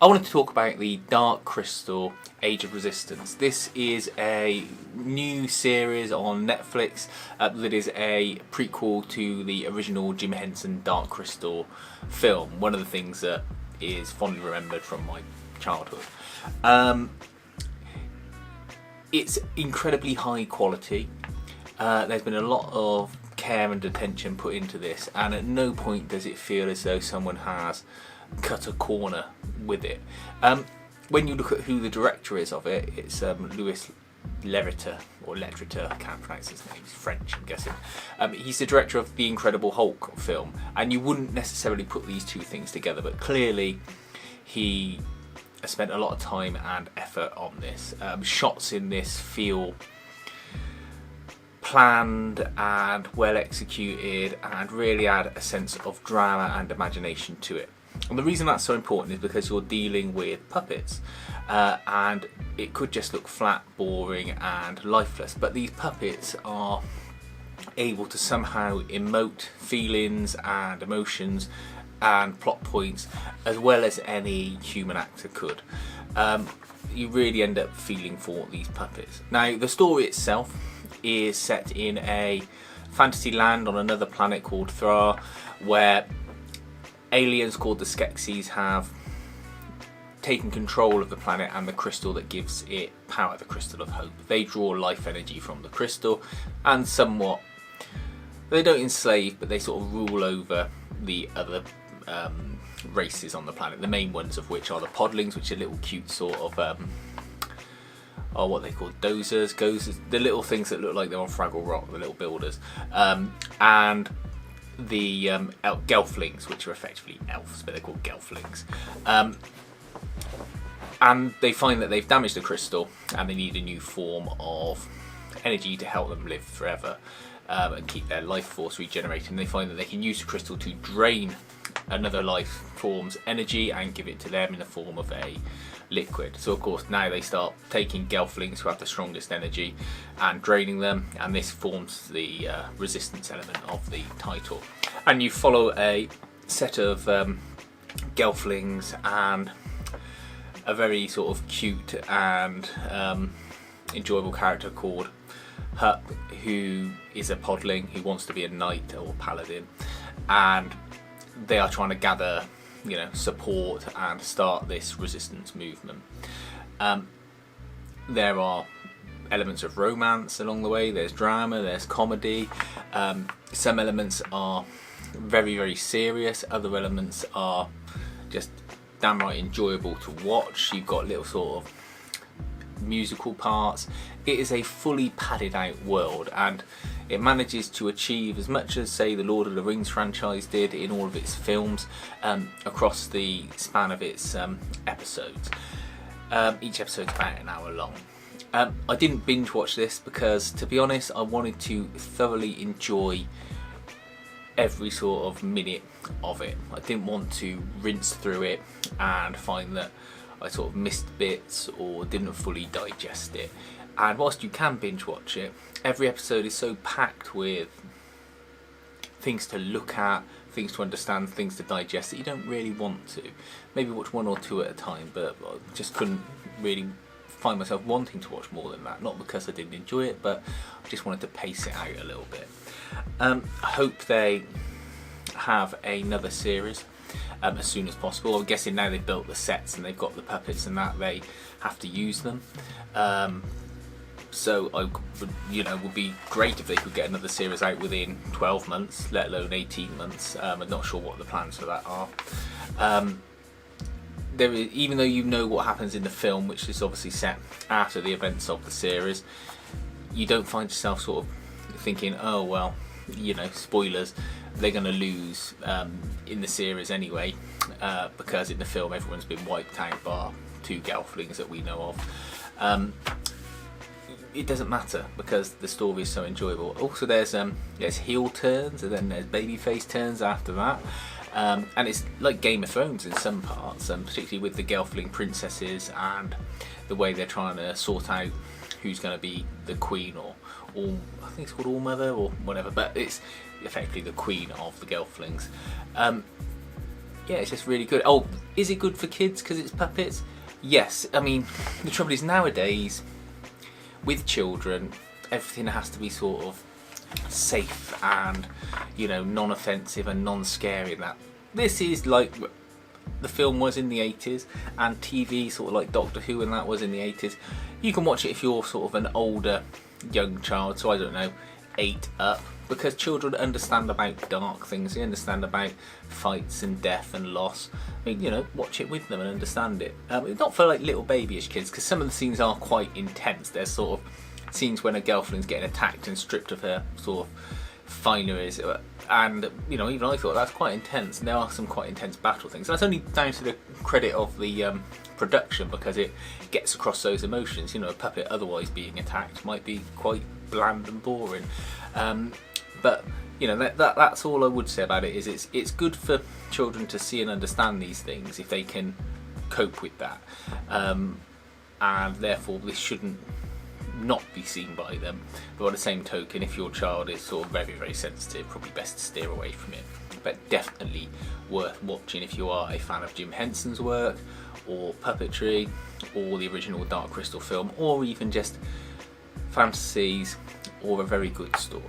I wanted to talk about the Dark Crystal Age of Resistance. This is a new series on Netflix that is a prequel to the original Jim Henson Dark Crystal film. One of the things that is fondly remembered from my childhood. It's incredibly high quality. There's been a lot of care and attention put into this, and at no point does it feel as though someone has cut a corner with it. When you look at who the director is of it, it's Louis Leterrier, or Leterrier, I can't pronounce his name, he's French I'm guessing. He's the director of the Incredible Hulk film, and you wouldn't necessarily put these two things together, but clearly he has spent a lot of time and effort on this. Shots in this feel planned and well executed and really add a sense of drama and imagination to it. And the reason that's so important is because you're dealing with puppets, and it could just look flat, boring and lifeless, but these puppets are able to somehow emote feelings and emotions and plot points as well as any human actor could. You really end up feeling for these puppets. Now, the story itself is set in a fantasy land on another planet called Thra, where aliens called the Skeksis have taken control of the planet and the crystal that gives it power, the Crystal of Hope. They draw life energy from the crystal, and somewhat, they don't enslave, but they sort of rule over the other races on the planet, the main ones of which are the podlings, which are little cute sort of what they call dozers, the little things that look like they're on Fraggle Rock, the little builders, and the gelflings, which are effectively elves, but they're called gelflings. And they find that they've damaged the crystal and they need a new form of energy to help them live forever and keep their life force regenerating. They find that they can use the crystal to drain another life form's energy and give it to them in the form of a liquid. So of course now they start taking gelflings who have the strongest energy and draining them, and this forms the resistance element of the title. And you follow a set of gelflings and a very sort of cute and enjoyable character called Hup, who is a podling who wants to be a knight or paladin, and they are trying to gather, support and start this resistance movement. There are elements of romance along the way, there's drama, there's comedy, some elements are very, very serious, other elements are just downright enjoyable to watch. You've got little sort of musical parts. It is a fully padded out world, and it manages to achieve as much as, say, the Lord of the Rings franchise did in all of its films across the span of its episodes. Each episode's about an hour long. I didn't binge watch this because, to be honest, I wanted to thoroughly enjoy every sort of minute of it. I didn't want to rinse through it and find that I sort of missed bits or didn't fully digest it. And whilst you can binge watch it, every episode is so packed with things to look at, things to understand, things to digest that you don't really want to. Maybe watch one or two at a time, but I just couldn't really find myself wanting to watch more than that. Not because I didn't enjoy it, but I just wanted to pace it out a little bit. I hope they have another series as soon as possible. I'm guessing now they've built the sets and they've got the puppets and that, they have to use them. So I would be great if they could get another series out within 12 months, let alone 18 months. I'm not sure what the plans for that are. Even though you know what happens in the film, which is obviously set after the events of the series, you don't find yourself sort of thinking, oh well, spoilers, they're going to lose in the series anyway, because in the film everyone's been wiped out bar two gelflings that we know of. It doesn't matter because the story is so enjoyable. Also, there's heel turns and then there's babyface turns after that, and it's like Game of Thrones in some parts, particularly with the gelfling princesses and the way they're trying to sort out who's going to be the queen or I think it's called All Mother or whatever, but it's effectively the queen of the gelflings. yeah, it's just really good. Oh, is it good for kids because it's puppets? Yes. I mean, the trouble is nowadays with children, everything has to be sort of safe and, you know, non-offensive and non-scary. And that this is like the film was in the 80s, and TV sort of like Doctor Who and that was in the 80s. You can watch it if you're sort of an older young child, so I don't know, 8 up, because children understand about dark things, they understand about fights and death and loss. I mean, you know, watch it with them and understand it. It's not for like little babyish kids, because some of the scenes are quite intense. There's sort of scenes when a girlfriend's getting attacked and stripped of her sort of fineries, and you know, even I thought that's quite intense. And there are some quite intense battle things. And that's only down to the credit of the production, because it gets across those emotions. You know, a puppet otherwise being attacked might be quite bland and boring. But you know, that's all I would say about it. Is it's good for children to see and understand these things if they can cope with that, and therefore this shouldn't not be seen by them. But by the same token, if your child is sort of very, very sensitive, probably best to steer away from it. But definitely worth watching if you are a fan of Jim Henson's work, or puppetry, or the original Dark Crystal film, or even just fantasies, or a very good story.